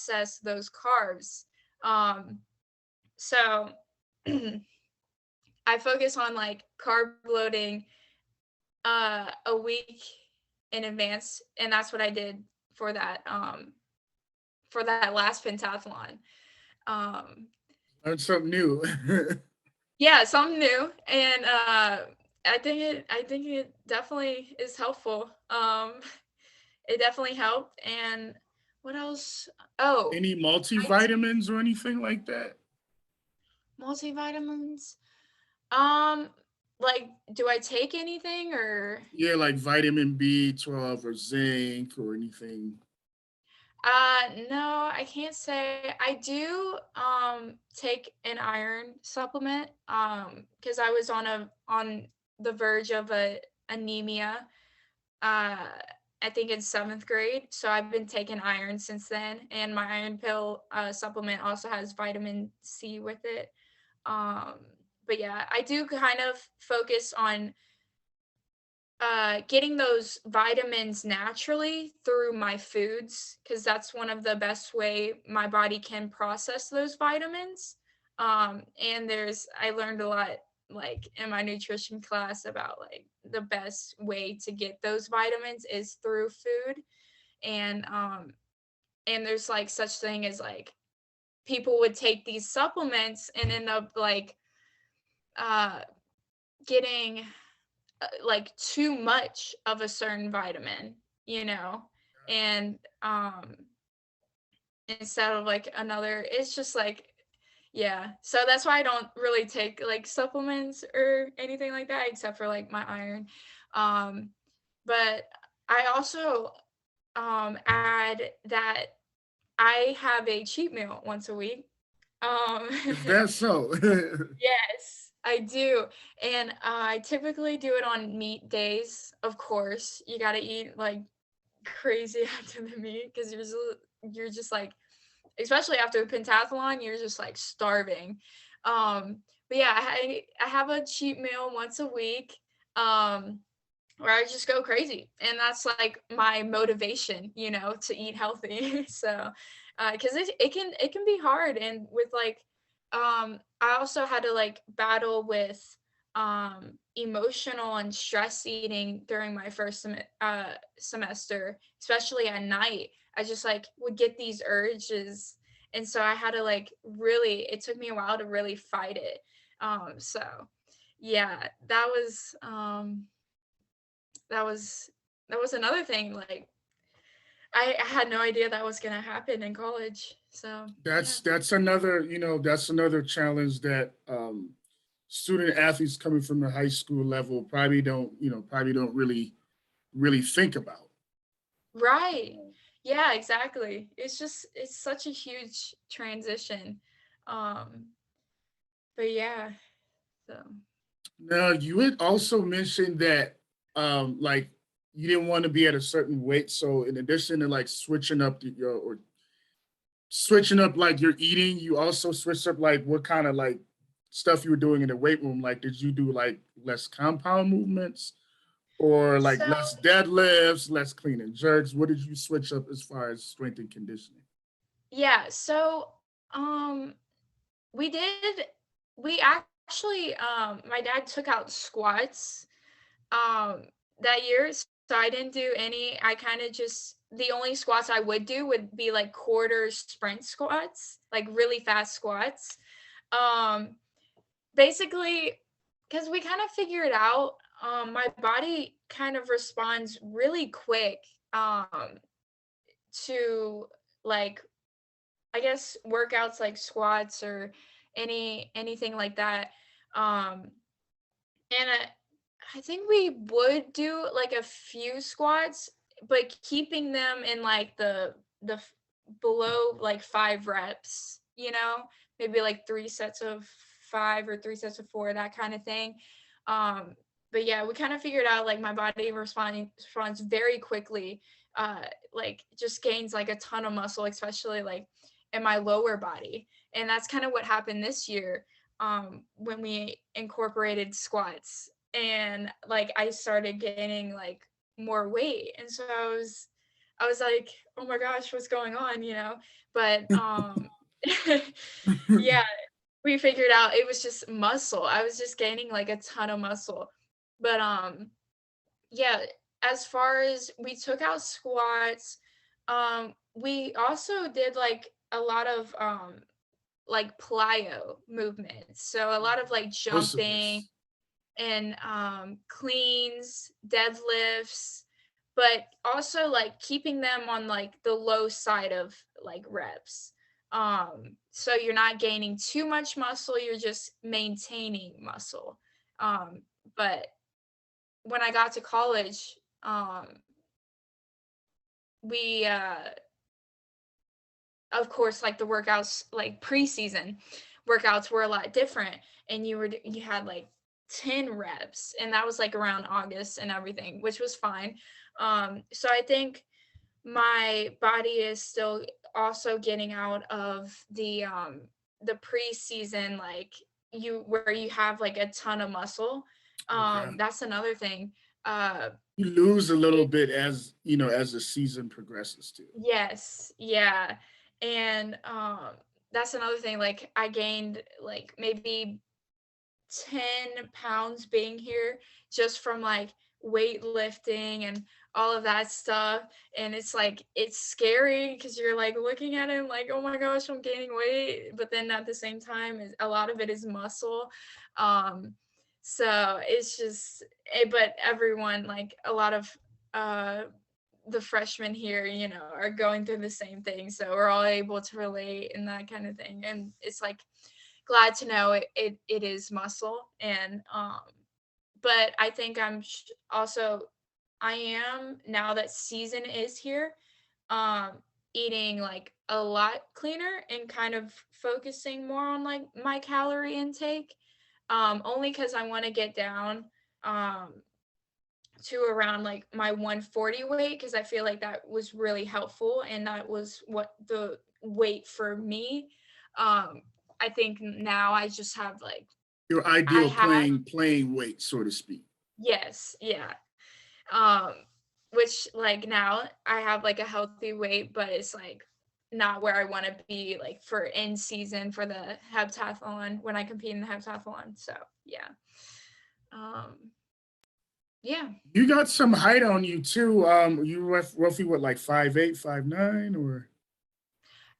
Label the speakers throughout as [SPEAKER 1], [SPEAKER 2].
[SPEAKER 1] process those carbs. So I focus on like carb loading a week in advance, and that's what I did for that last pentathlon. Um
[SPEAKER 2] Learn something new.
[SPEAKER 1] yeah, something new, and I think it definitely is helpful. It definitely helped. And what else? Oh,
[SPEAKER 2] Any
[SPEAKER 1] I t-
[SPEAKER 2] multivitamins or anything like that?
[SPEAKER 1] multivitamins. Um, like, do I take anything or?
[SPEAKER 2] Yeah, like vitamin B12 or zinc or anything.
[SPEAKER 1] No, I can't say. I do take an iron supplement because I was on the verge of a anemia uh I think in 7th grade. So I've been taking iron since then, and my iron pill supplement also has vitamin C with it. Um but yeah, I do kind of focus on getting those vitamins naturally through my foods, because that's one of the best way my body can process those vitamins. And I learned a lot like in my nutrition class about like the best way to get those vitamins is through food. And there's like such thing as like people would take these supplements and end up like uh getting like too much of a certain vitamin, you know, and instead of like another, it's just like, yeah. So that's why I don't really take like supplements or anything like that except for like my iron. Um, but I also add that I have a cheat meal once a week. Um,
[SPEAKER 2] Is that so?
[SPEAKER 1] Yes, I do. And I typically do it on meat days. Of course, you got to eat like crazy after the meet because you're just like, especially after a pentathlon, you're just like starving. But yeah, I have a cheat meal once a week. Where I just go crazy, and that's like my motivation, to eat healthy. So, because it can be hard, and with like, I also had to like battle with emotional and stress eating during my first semester, especially at night. I just like would get these urges, and so I had to like really. It took me a while to really fight it. So yeah, that was that was another thing. Like I had no idea that was gonna happen in college. So yeah.
[SPEAKER 2] That's another, that's another challenge that student athletes coming from the high school level probably don't really think about.
[SPEAKER 1] Right. Yeah, exactly. It's such a huge transition. Um, but yeah, so
[SPEAKER 2] Now, you had also mentioned that like you didn't want to be at a certain weight, so in addition to like switching up like your eating, you also switched up like what kind of like stuff you were doing in the weight room. Like, did you do like less compound movements or like
[SPEAKER 1] so
[SPEAKER 2] less deadlifts, less clean and jerks? What did you switch up as far as strength and conditioning?
[SPEAKER 1] yeah, so um we did we actually my dad took out squats um that year. So I didn't do any. I kind of just the only squats I would do would be like quarter sprint squats, like really fast squats. Um Basically, because we kind of figured out my body kind of responds really quick to like, I guess, workouts like squats or anything like that. Um and I think we would do like a few squats, but keeping them in like the below like 5 reps, maybe like 3 sets of 5 or 3 sets of 4, that kind of thing. Um, but yeah, we kind of figured out like my body responds very quickly. Like just gains like a ton of muscle, especially like in my lower body, and that's kind of what happened this year when we incorporated squats, and like I started gaining like more weight. And so I was like, "Oh my gosh, what's going on?" But yeah, we figured out it was just muscle. I was just gaining like a ton of muscle. But yeah, as far as we took out squats, we also did like a lot of like plyo movements. So a lot of like jumping
[SPEAKER 2] Merciless.
[SPEAKER 1] and cleans, deadlifts, but also like keeping them on like the low side of like reps. So you're not gaining too much muscle, you're just maintaining muscle. But when I got to college, we of course like the workouts like preseason workouts were a lot different, and you had like 10 reps, and that was like around August and everything, which was fine. So I think my body is still also getting out of the preseason, like you where you have like a ton of muscle.
[SPEAKER 2] Okay.
[SPEAKER 1] That's another thing. uh
[SPEAKER 2] You lose a little
[SPEAKER 1] it,
[SPEAKER 2] bit as as the season progresses too.
[SPEAKER 1] yes, yeah. And that's another thing, like I gained like maybe 10 pounds being here just from like weightlifting and all of that stuff. And it's like, it's scary because you're like looking at it like, oh my gosh, I'm gaining weight. But then at the same time, a lot of it is muscle. Um, so it's just, but everyone, like a lot of uh, the freshmen here, are going through the same thing. So we're all able to relate and that kind of thing. And it's like, glad to know it is muscle. And but I think also I am, now that season is here, um eating like a lot cleaner and kind of focusing more on like my calorie intake, only because I want to get down um to around like my 140 weight, because I feel like that was really helpful and that was what the weight for me. Um, I think now I just have like
[SPEAKER 2] Your
[SPEAKER 1] I
[SPEAKER 2] ideal
[SPEAKER 1] have
[SPEAKER 2] playing weight, so to speak.
[SPEAKER 1] yes, yeah. Um, which like now I have like a healthy weight, but it's like not where I want to be like for in season for the heptathlon when I compete in the heptathlon. So yeah. Um, yeah.
[SPEAKER 2] You got some height on you too. You roughly what, like 5'8", 5'9", or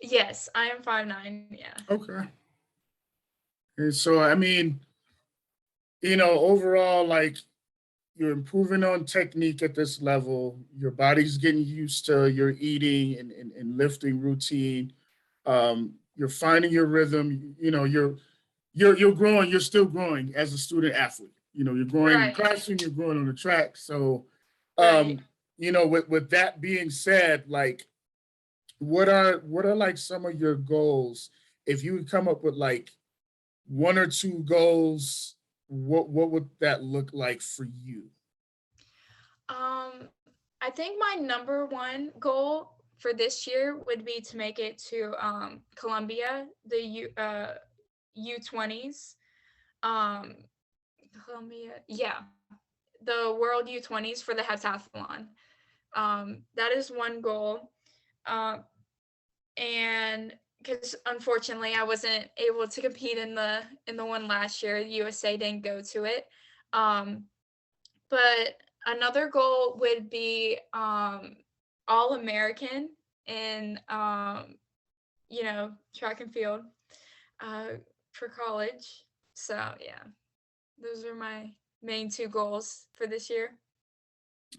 [SPEAKER 1] Yes, I am 5'9". Yeah.
[SPEAKER 2] okay. And so I mean, overall, like you're improving on technique at this level. Your body's getting used to your eating and lifting routine. You're finding your rhythm. You're growing. You're still growing as a student athlete. You're growing in
[SPEAKER 1] Right.
[SPEAKER 2] classroom. You're growing on the track. So,
[SPEAKER 1] Right.
[SPEAKER 2] um, with that being said, like, what are like some of your goals? If you would come up with like one or two goals, what would that look like for you?
[SPEAKER 1] Um, I think my number one goal for this year would be to make it to Columbia, the U20s. Um, Columbia, yeah, the World U20s for the heptathlon. That is one goal. Um, and because unfortunately I wasn't able to compete in the one last year, USA didn't go to it. Um, But another goal would be all American in track and field uh, for college. So yeah, those are my main two goals for this year.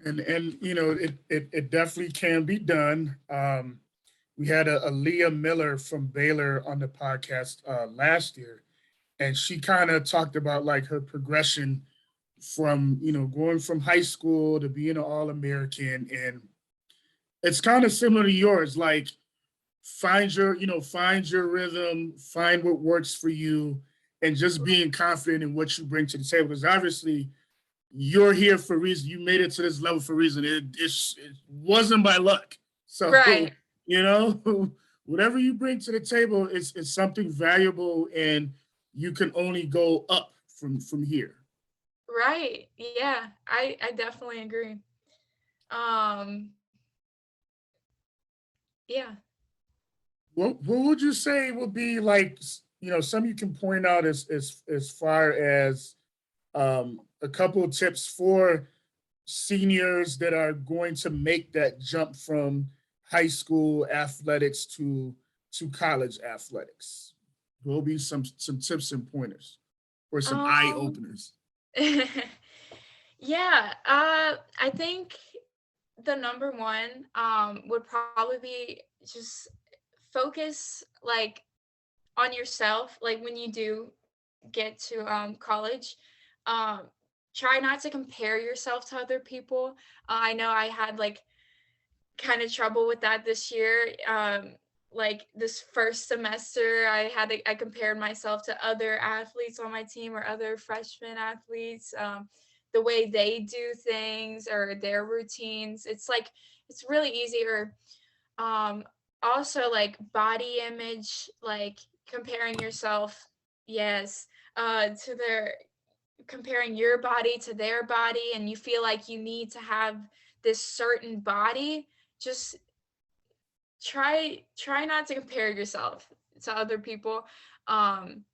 [SPEAKER 2] And it definitely can be done. We had a Leah Miller from Baylor on the podcast last year, and she kind of talked about like her progression from going from high school to being an All American, and it's kind of similar to yours. Like find your rhythm, find what works for you, and just being confident in what you bring to the table. Because obviously you're here for a reason. You made it to this level for a reason. It wasn't by luck. So,
[SPEAKER 1] Right,
[SPEAKER 2] you know, whatever you bring to the table is something valuable, and you can only go up from here.
[SPEAKER 1] right, yeah, I definitely agree. Um, Yeah.
[SPEAKER 2] What would you say would be like, some you can point out as far as a couple of tips for seniors that are going to make that jump from high school athletics to college athletics? What will be some tips and pointers or some eye
[SPEAKER 1] Um
[SPEAKER 2] openers?
[SPEAKER 1] yeah, I think the number one would probably be just focus like on yourself like when you do get to college. um Try not to compare yourself to other people. I know I had like kind of trouble with that this year. Like this first semester, I compared myself to other athletes on my team or other freshman athletes, the way they do things or their routines. It's like it's really easy. Or um, also like body image, like comparing yourself, yes, to their comparing your body to their body, and you feel like you need to have this certain body. Just try not to compare yourself to other people. um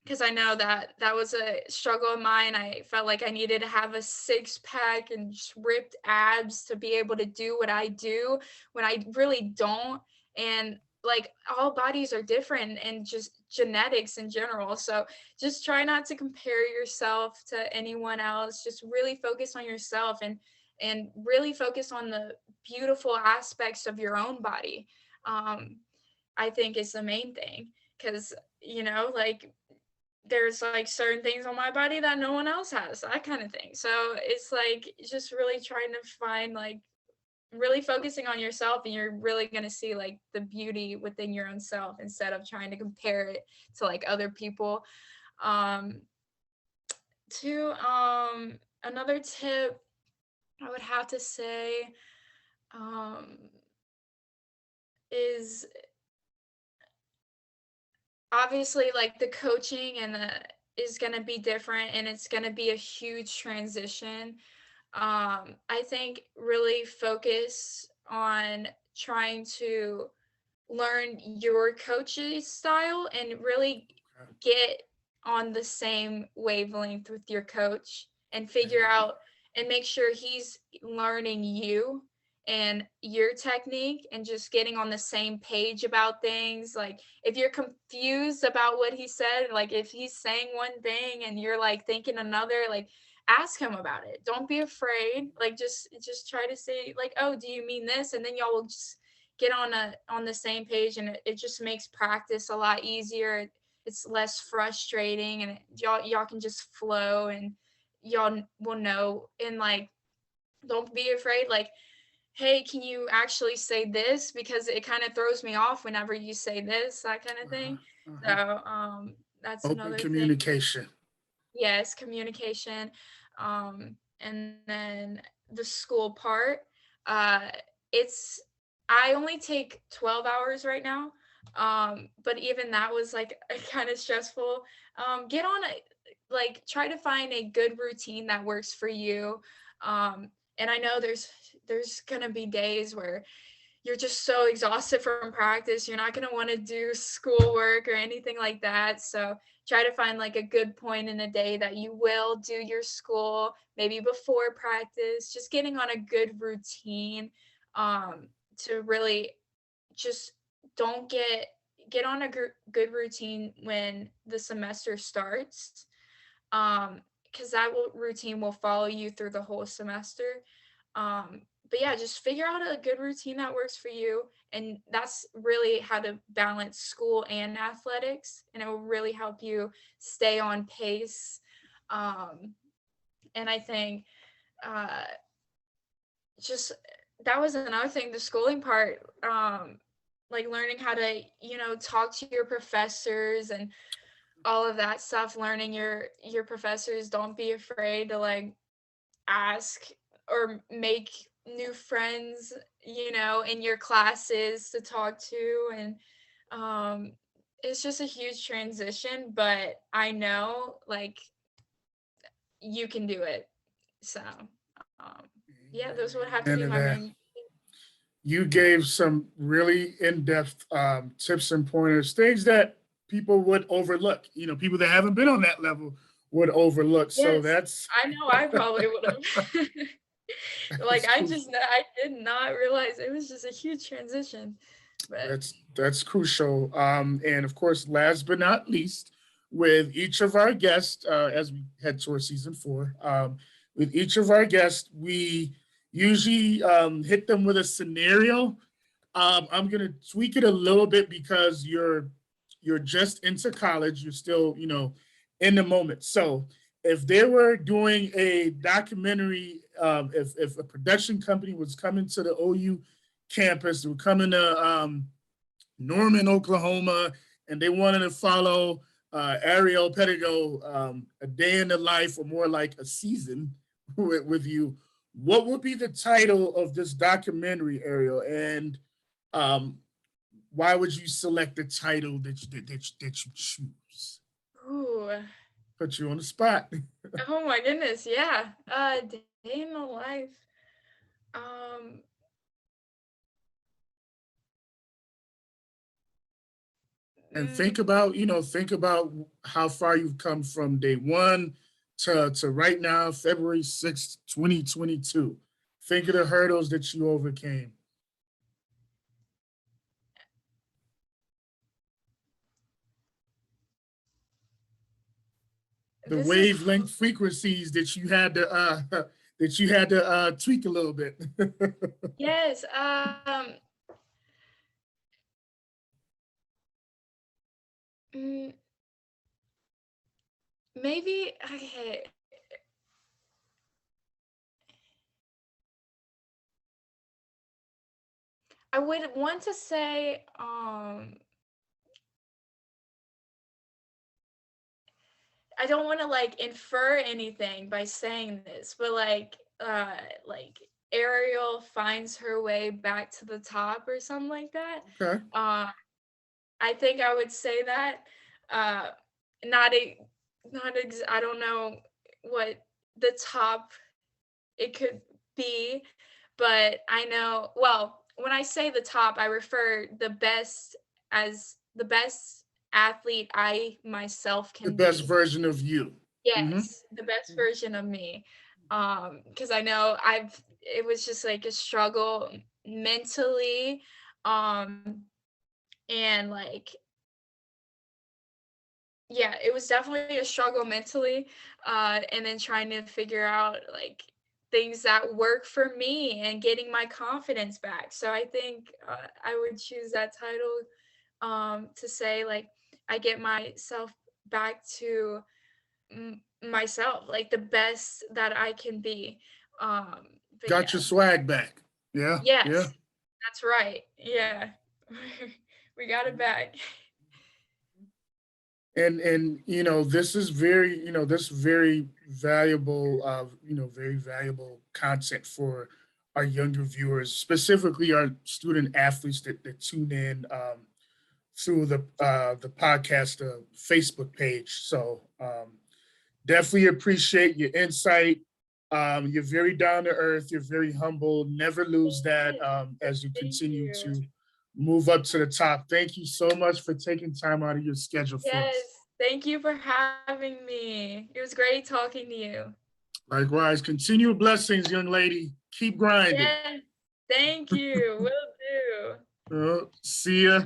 [SPEAKER 1] because I know that that was a struggle of mine. I felt like I needed to have a six pack and just ripped abs to be able to do what I do when I really don't. And like all bodies are different and just genetics in general. So just try not to compare yourself to anyone else. Just really focus on yourself and really focus on the beautiful aspects of your own body. Um, I think is the main thing because like there's like certain things on my body that no one else has, that kind of thing. So it's like just really trying to find like really focusing on yourself, and you're really going to see like the beauty within your own self instead of trying to compare it to like other people. um to Another tip I would have to say um is obviously like the coaching and the is going to be different, and it's going to be a huge transition. I think really focus on trying to learn your coach's style and really get on the same wavelength with your coach and figure
[SPEAKER 2] Amen.
[SPEAKER 1] out and make sure he's learning you and your technique and just getting on the same page about things. Like if you're confused about what he said, like if he's saying one thing and you're like thinking another, like ask him about it. Don't be afraid. Like just try to say like, "Oh, do you mean this?" And then y'all will just get on the same page, and it just makes practice a lot easier. It's less frustrating, and y'all can just flow, and y'all will know. And like don't be afraid, like, hey, can you actually say this, because it kind of throws me off whenever you say this, that kind of
[SPEAKER 2] Uh-huh.
[SPEAKER 1] thing.
[SPEAKER 2] Uh-huh.
[SPEAKER 1] So that's
[SPEAKER 2] Open
[SPEAKER 1] another thing.
[SPEAKER 2] communication.
[SPEAKER 1] Yes, communication. And then the school part, uh, it's I only take 12 hours right now. But even that was like kind of stressful. Get on a like try to find a good routine that works for you. And I know there's gonna be days where you're just so exhausted from practice. You're not going to want to do schoolwork or anything like that. So try to find like a good point in the day that you will do your school, maybe before practice, just getting on a good routine, to really just don't get on a good routine when the semester starts. Because routine will follow you through the whole semester. But yeah, just figure out a good routine that works for you. And that's really how to balance school and athletics. And it will really help you stay on pace. Um, and I think uh, just that was another thing, the schooling part, like learning how to, talk to your professors and all of that stuff, learning your professors. Don't be afraid to like ask or make new friends, in your classes to talk to. And um it's just a huge transition, but I know like you can do it. So um yeah, those would have to
[SPEAKER 2] Amen
[SPEAKER 1] be
[SPEAKER 2] to
[SPEAKER 1] my
[SPEAKER 2] that.
[SPEAKER 1] main.
[SPEAKER 2] you gave some really in-depth tips and pointers, things that people would overlook. You know, people that haven't been on that level would overlook. So
[SPEAKER 1] Yes,
[SPEAKER 2] that's
[SPEAKER 1] I know I probably would've. Like,
[SPEAKER 2] that's crucial.
[SPEAKER 1] I did not realize it was just a huge transition, but
[SPEAKER 2] That's crucial. And of course, last but not least, with each of our guests, as we head towards season 4, with each of our guests, we usually hit them with a scenario. I'm gonna tweak it a little bit because you're just into college. You're still, you know, in the moment. So if they were doing a documentary, if a production company was coming to the OU campus, they were coming to Norman, Oklahoma, and they wanted to follow Ariel Pedigo, a day in the life, or more like a season with you, what would be the title of this documentary, Ariel? And um, why would you select the title that you choose?
[SPEAKER 1] ooh.
[SPEAKER 2] Put you on the spot.
[SPEAKER 1] Oh my goodness, yeah. Day in the life. Um,
[SPEAKER 2] And
[SPEAKER 1] mm,
[SPEAKER 2] think about how far you've come from day one to right now, February 6th, 2022. Think of the hurdles that you overcame, the
[SPEAKER 1] this is
[SPEAKER 2] wavelength frequencies that you had to tweak a little bit.
[SPEAKER 1] yes, mm, maybe okay. I would want to say, I don't wanna, like, infer anything by saying this, but, like, Ariel finds her way back to the top or something like that.
[SPEAKER 2] Okay.
[SPEAKER 1] Uh, I think I would say that. Uh, not a not ex I don't know what the top it could be, but I know well, when I say the top, I refer the best as the best athlete I myself
[SPEAKER 2] The
[SPEAKER 1] can
[SPEAKER 2] best
[SPEAKER 1] be.
[SPEAKER 2] version of you. Hmm.
[SPEAKER 1] Yes, the best version of me. Because I know it was just like a struggle mentally, um, and like yeah, it was definitely a struggle mentally, and then trying to figure out like things that work for me and getting my confidence back. So I think I would choose that title to say like I get myself back to myself, like the best that I can be. But
[SPEAKER 2] Got your
[SPEAKER 1] yeah,
[SPEAKER 2] swag back. Yeah, yeah.
[SPEAKER 1] yes, that's right. Yeah, we got it back.
[SPEAKER 2] And this is very this very valuable very valuable content for our younger viewers, specifically our student athletes that tune in through the podcast Facebook page. So definitely appreciate your insight. You're very down to earth. You're very humble. Never lose that
[SPEAKER 1] Yes,
[SPEAKER 2] as you
[SPEAKER 1] thank
[SPEAKER 2] continue
[SPEAKER 1] you.
[SPEAKER 2] to move up to the top. Thank you so much for taking time out of your schedule for us.
[SPEAKER 1] Yes, thank you for having me. It was great talking to you.
[SPEAKER 2] Likewise, continued blessings, young lady. Keep grinding.
[SPEAKER 1] Yes, thank you. Will do.
[SPEAKER 2] See ya.